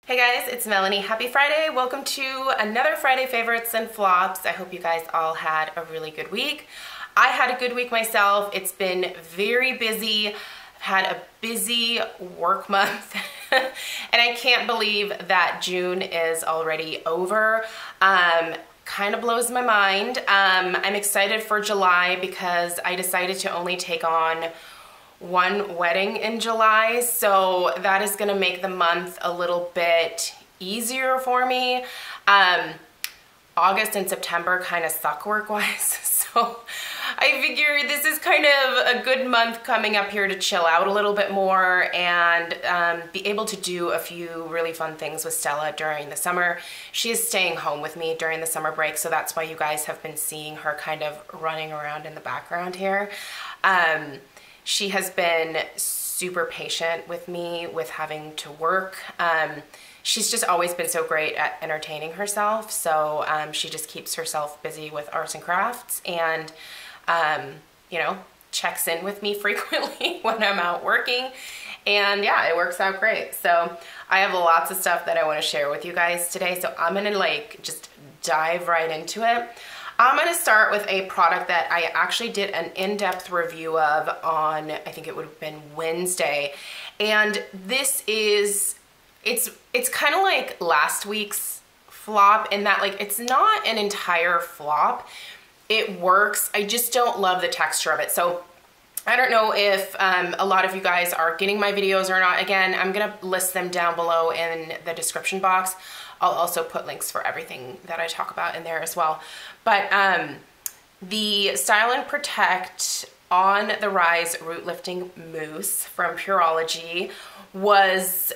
Hey guys, it's Melanie. Happy Friday. Welcome to another Friday Favorites and Flops. I hope you guys all had a really good week. I had a good week myself. It's been very busy. I've had a busy work month and I can't believe that June is already over. Kind of blows my mind. I'm excited for July because I decided to only take on one wedding in July, so that is gonna make the month a little bit easier for me. August and September kind of suck work-wise, so I figure this is kind of a good month coming up here to chill out a little bit more and be able to do a few really fun things with Stella during the summer. She is staying home with me during the summer break, so that's why you guys have been seeing her kind of running around in the background here. She has been super patient with me with having to work. She's just always been so great at entertaining herself, so she just keeps herself busy with arts and crafts and, you know, checks in with me frequently when I'm out working. And yeah, it works out great. So I have lots of stuff that I want to share with you guys today, so I'm gonna like just dive right into it. I'm gonna start with a product that I actually did an in-depth review of on, I think it would have been Wednesday. And this is, it's kind of like last week's flop in that like, it's not an entire flop. It works, I just don't love the texture of it. So I don't know if a lot of you guys are getting my videos or not. Again, I'm gonna list them down below in the description box. I'll also put links for everything that I talk about in there as well. But the Style and Protect On the Rise Root Lifting Mousse from Pureology was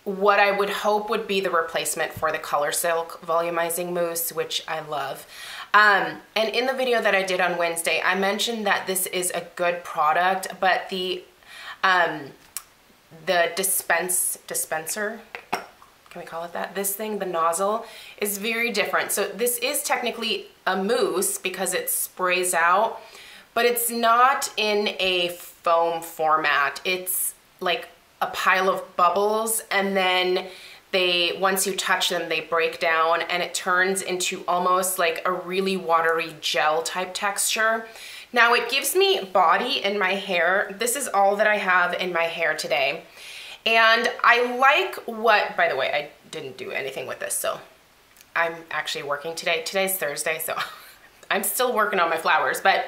what I would hope would be the replacement for the Color Silk Volumizing Mousse, which I love. And in the video that I did on Wednesday, I mentioned that this is a good product, but the dispenser, can we call it that? This thing, the nozzle, is very different. So this is technically a mousse because it sprays out, but it's not in a foam format. It's like a pile of bubbles, and then once you touch them, they break down and it turns into almost like a really watery gel type texture. Now it gives me body in my hair. This is all that I have in my hair today. And I like what, by the way, I didn't do anything with this, so I'm actually working today. Today's Thursday, so I'm still working on my flowers, but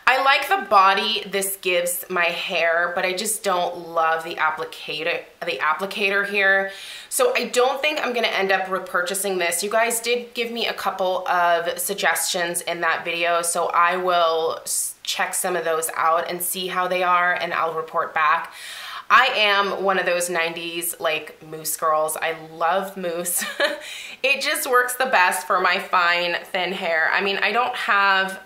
I like the body this gives my hair, but I just don't love the applicator here. So I don't think I'm gonna end up repurchasing this. You guys did give me a couple of suggestions in that video, so I will check some of those out and see how they are, and I'll report back. I am one of those 90s like mousse girls. I love mousse. It just works the best for my fine, thin hair. I mean, I don't have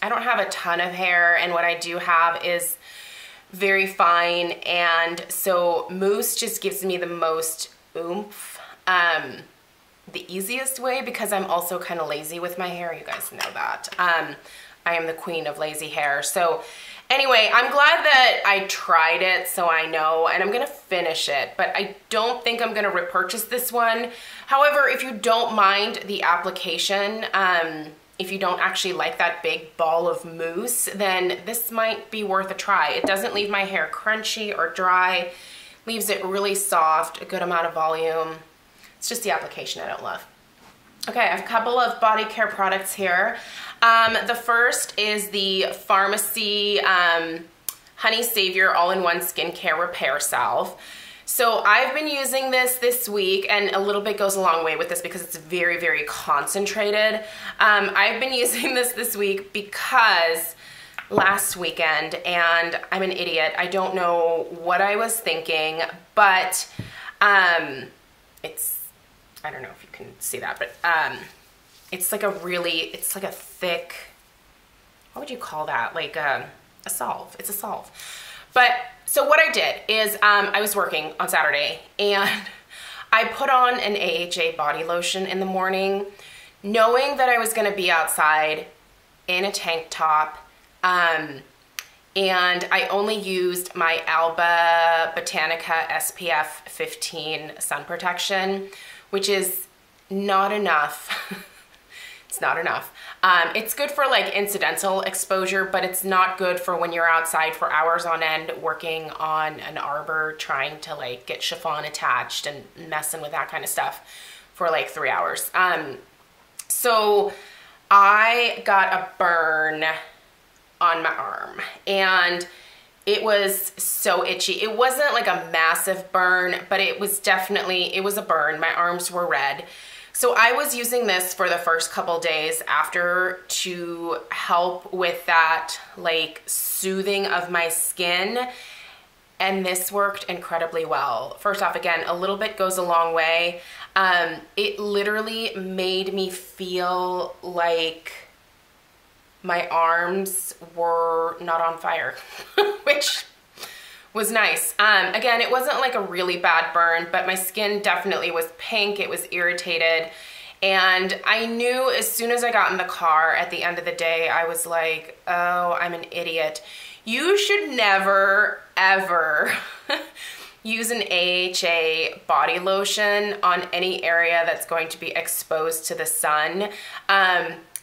a ton of hair, and what I do have is very fine, and so mousse just gives me the most oomph, the easiest way, because I'm also kind of lazy with my hair. You guys know that. I am the queen of lazy hair. So anyway, I'm glad that I tried it, so I know, and I'm gonna finish it, but I don't think I'm gonna repurchase this one. However, if you don't mind the application, if you don't actually like that big ball of mousse, then this might be worth a try. It doesn't leave my hair crunchy or dry, leaves it really soft, a good amount of volume. It's just the application I don't love. Okay, I have a couple of body care products here. The first is the Pharmacy Honey Savior All-in-One Skincare Repair Salve. So I've been using this week, and a little bit goes a long way with this because it's very, very concentrated. I've been using this week because last weekend, and I'm an idiot, I don't know what I was thinking, but I don't know if you can see that, but it's like it's like a thick, what would you call that? Like a solve. It's a solve. But so what I did is I was working on Saturday and I put on an AHA body lotion in the morning, knowing that I was gonna be outside in a tank top, and I only used my Alba Botanica SPF 15 sun protection, which is not enough. It's not enough. It's good for like incidental exposure, but it's not good for when you're outside for hours on end working on an arbor, trying to like get chiffon attached and messing with that kind of stuff for like 3 hours. So I got a burn on my arm, and it was so itchy. It wasn't like a massive burn, but it was a burn. My arms were red. So I was using this for the first couple days after to help with that like soothing of my skin, and this worked incredibly well. First off, again, a little bit goes a long way. It literally made me feel like my arms were not on fire, which was nice. Again, it wasn't like a really bad burn, but my skin definitely was pink. It was irritated. And I knew as soon as I got in the car at the end of the day, I was like, oh, I'm an idiot. You should never, ever use an AHA body lotion on any area that's going to be exposed to the sun.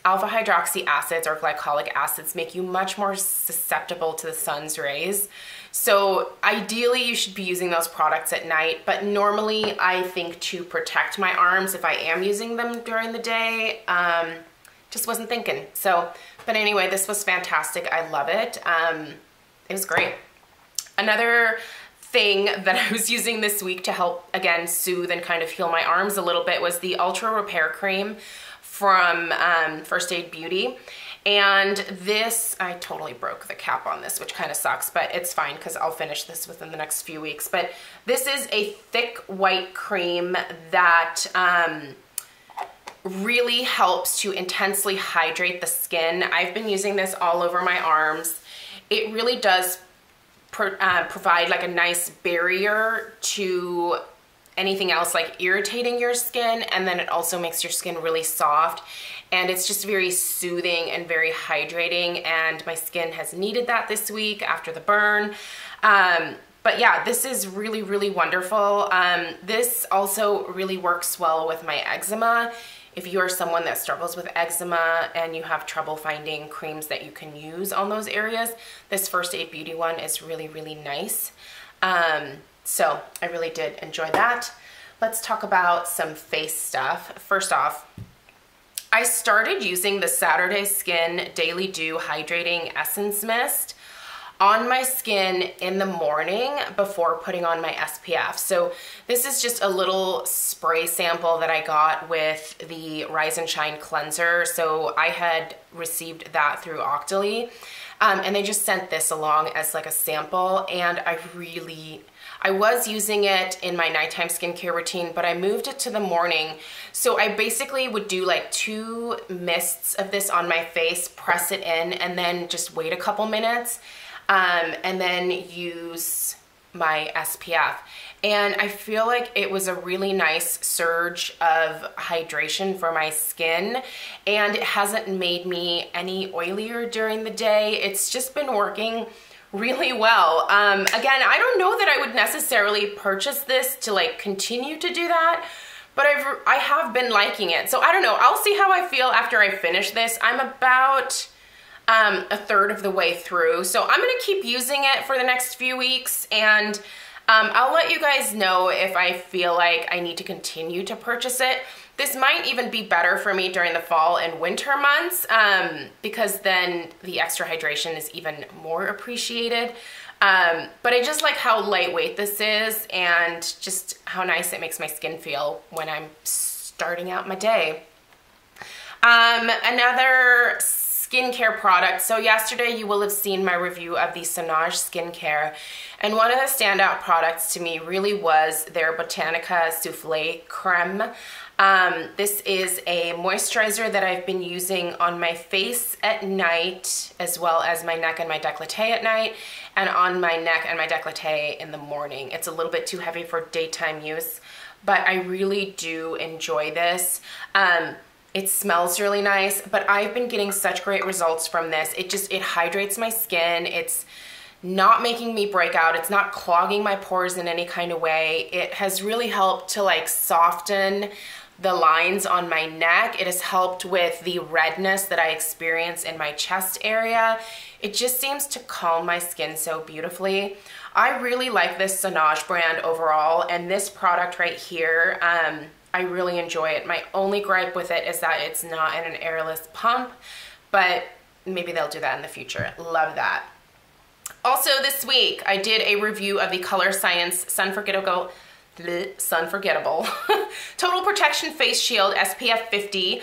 Alpha hydroxy acids or glycolic acids make you much more susceptible to the sun's rays. So ideally you should be using those products at night, but normally I think to protect my arms if I am using them during the day, just wasn't thinking. So, but anyway, this was fantastic. I love it. It was great. Another thing that I was using this week to help, again, soothe and kind of heal my arms a little bit was the Ultra Repair Cream from First Aid Beauty. And this, I totally broke the cap on this, which kind of sucks, but it's fine because I'll finish this within the next few weeks. But this is a thick white cream that really helps to intensely hydrate the skin. I've been using this all over my arms. It really does provide like a nice barrier to anything else like irritating your skin, and then it also makes your skin really soft, and it's just very soothing and very hydrating, and my skin has needed that this week after the burn. But yeah, this is really, really wonderful. This also really works well with my eczema. If you are someone that struggles with eczema and you have trouble finding creams that you can use on those areas, this First Aid Beauty one is really, really nice. So I really did enjoy that. Let's talk about some face stuff. First off, I started using the Saturday Skin Daily Dew Hydrating Essence Mist on my skin in the morning before putting on my SPF. So this is just a little spray sample that I got with the Rise and Shine cleanser. So I had received that through Octoly, and they just sent this along as like a sample, and I was using it in my nighttime skincare routine, but I moved it to the morning. So I basically would do like 2 mists of this on my face, press it in, and then just wait a couple minutes, and then use my SPF. And I feel like it was a really nice surge of hydration for my skin, and it hasn't made me any oilier during the day. It's just been working really well. Again, I don't know that I would necessarily purchase this to like continue to do that, but I have been liking it. So I don't know, I'll see how I feel after I finish this. I'm about a third of the way through, so I'm gonna keep using it for the next few weeks, and I'll let you guys know if I feel like I need to continue to purchase it. This might even be better for me during the fall and winter months, because then the extra hydration is even more appreciated. But I just like how lightweight this is and just how nice it makes my skin feel when I'm starting out my day. Another skincare product. So yesterday you will have seen my review of the Sonage skincare, and one of the standout products to me really was their Botanica Soufflé Creme. This is a moisturizer that I've been using on my face at night, as well as my neck and my décolleté at night, and on my neck and my décolleté in the morning. It's a little bit too heavy for daytime use, but I really do enjoy this. It smells really nice, but I've been getting such great results from this. It hydrates my skin. It's not making me break out. It's not clogging my pores in any kind of way. It has really helped to like soften the lines on my neck. It has helped with the redness that I experience in my chest area. It just seems to calm my skin so beautifully. I really like this Saanage brand overall, and this product right here, I really enjoy it. My only gripe with it is that it's not in an airless pump, but maybe they'll do that in the future. Love that. Also this week, I did a review of the Color Science Sunforgettable Total Protection Face Shield SPF 50.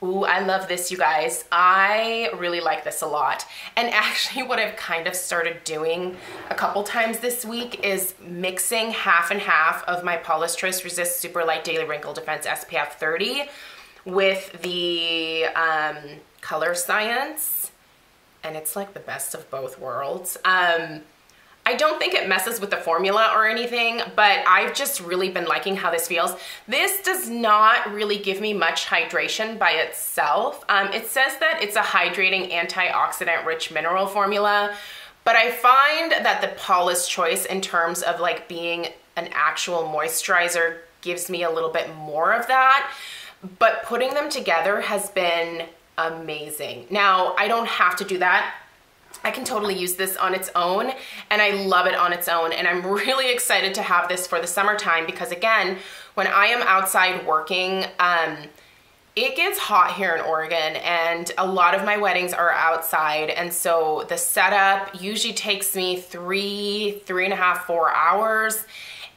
Ooh, I love this, you guys. I really like this a lot. And actually what I've kind of started doing a couple times this week is mixing half and half of my Polystress Resist Super Light Daily Wrinkle Defense SPF 30 with the Color Science. And it's like the best of both worlds. I don't think it messes with the formula or anything, but I've just really been liking how this feels. This does not really give me much hydration by itself. It says that it's a hydrating antioxidant rich mineral formula, but I find that the Paula's Choice in terms of like being an actual moisturizer gives me a little bit more of that, but putting them together has been amazing. Now, I don't have to do that. I can totally use this on its own, and I love it on its own, and I'm really excited to have this for the summertime because, again, when I am outside working, it gets hot here in Oregon, and a lot of my weddings are outside, and so the setup usually takes me 3.5, 4 hours,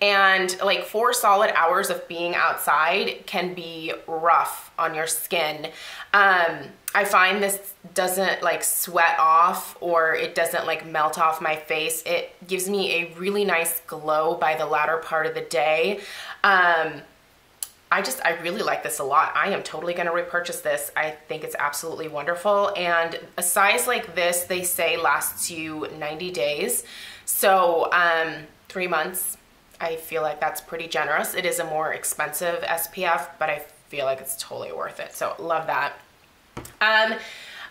and like 4 solid hours of being outside can be rough on your skin. I find this doesn't like sweat off, or it doesn't like melt off my face. It gives me a really nice glow by the latter part of the day. I really like this a lot. I am totally gonna repurchase this. I think it's absolutely wonderful. And a size like this, they say lasts you 90 days. So 3 months, I feel like that's pretty generous. It is a more expensive SPF, but I feel like it's totally worth it. So love that.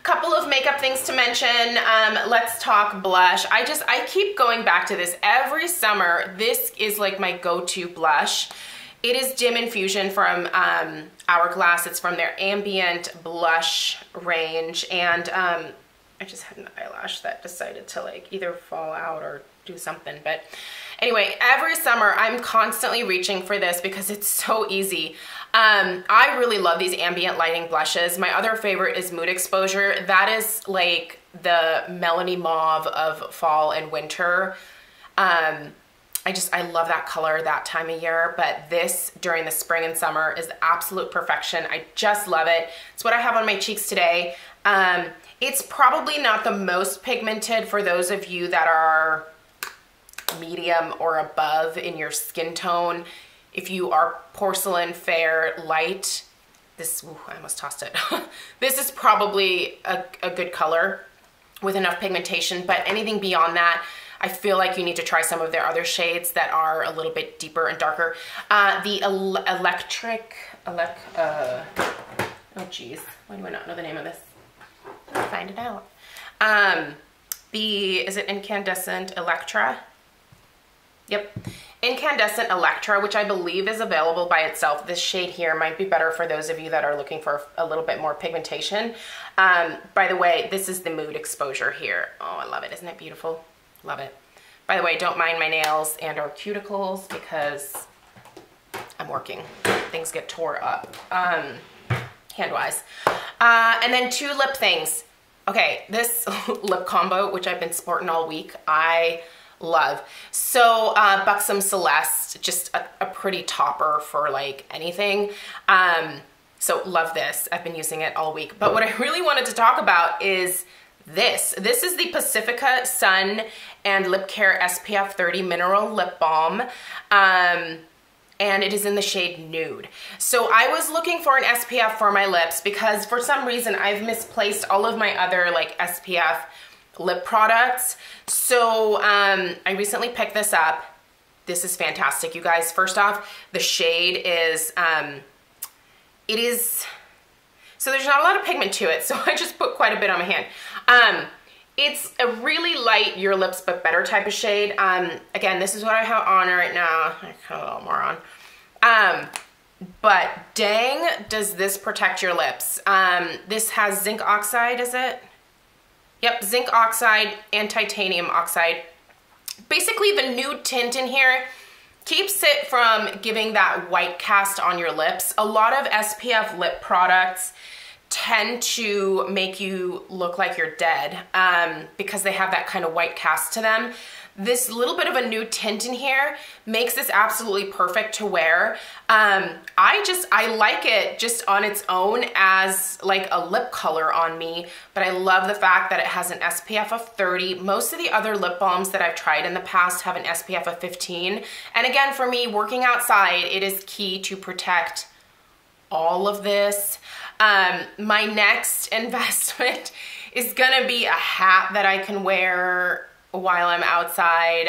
Couple of makeup things to mention. Let's talk blush. I keep going back to this every summer. This is like my go-to blush. It is Dim Infusion from Hourglass. It's from their Ambient Blush range. And I just had an eyelash that decided to like either fall out or do something. But anyway, every summer I'm constantly reaching for this because it's so easy. I really love these ambient lighting blushes. My other favorite is Mood Exposure. That is like the Melanie Mauve of fall and winter. I love that color that time of year, but this during the spring and summer is absolute perfection. I just love it. It's what I have on my cheeks today. It's probably not the most pigmented for those of you that are medium or above in your skin tone. If you are porcelain, fair, light, this, ooh, I almost tossed it. This is probably a good color with enough pigmentation, but anything beyond that, I feel like you need to try some of their other shades that are a little bit deeper and darker. The oh geez, why do I not know the name of this? Let's find it out. Is it Incandescent Electra? Yep, Incandescent Electra, which I believe is available by itself. This shade here might be better for those of you that are looking for a little bit more pigmentation. By the way, this is the Mood Exposure here. Oh, I love it. Isn't it beautiful? Love it. By the way, don't mind my nails and or cuticles because I'm working. Things get tore up, hand-wise. And then 2 lip things. Okay, this lip combo, which I've been sporting all week, I love. So Buxom Celeste, just a pretty topper for like anything. So love this. I've been using it all week. But what I really wanted to talk about is this. This is the Pacifica Sun and Lip Care SPF 30 Mineral Lip Balm. And it is in the shade Nude. So I was looking for an SPF for my lips because for some reason I've misplaced all of my other like SPF lip products. So I recently picked this up. This is fantastic, you guys. First off, the shade is, it is So there's not a lot of pigment to it, so I just put quite a bit on my hand. It's a really light Your Lips But Better type of shade. Again, this is what I have on right now. I have a little more on. But dang, does this protect your lips. This has zinc oxide, is it? Yep, zinc oxide and titanium oxide. Basically, the nude tint in here keeps it from giving that white cast on your lips. A lot of SPF lip products tend to make you look like you're dead because they have that kind of white cast to them. This little bit of a nude tint in here makes this absolutely perfect to wear. I like it just on its own as like a lip color on me, but I love the fact that it has an SPF of 30. Most of the other lip balms that I've tried in the past have an SPF of 15. And again, for me, working outside, it is key to protect all of this. My next investment is gonna be a hat that I can wear while I'm outside.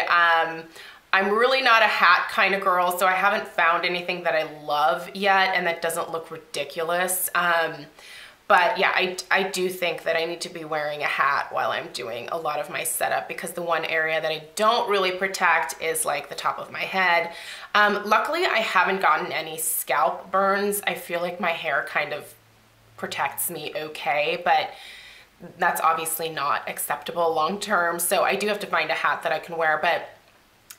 I'm really not a hat kind of girl, so I haven't found anything that I love yet and that doesn't look ridiculous. But yeah, I do think that I need to be wearing a hat while I'm doing a lot of my setup, because the one area that I don't really protect is like the top of my head. Luckily, I haven't gotten any scalp burns. I feel like my hair kind of protects me okay, but that's obviously not acceptable long term. So I do have to find a hat that I can wear. But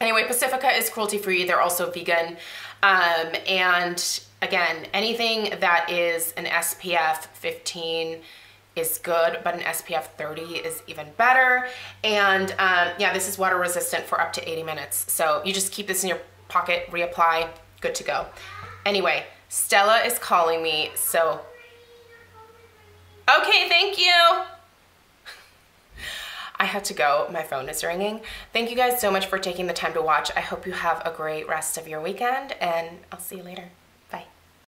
anyway, Pacifica is cruelty free. They're also vegan. And again, anything that is an SPF 15 is good, but an SPF 30 is even better. And yeah, this is water resistant for up to 80 minutes. So you just keep this in your pocket, reapply, good to go. Anyway, Stella is calling me, so okay, thank you. I had to go, my phone is ringing. Thank you guys so much for taking the time to watch. I hope you have a great rest of your weekend, and I'll see you later.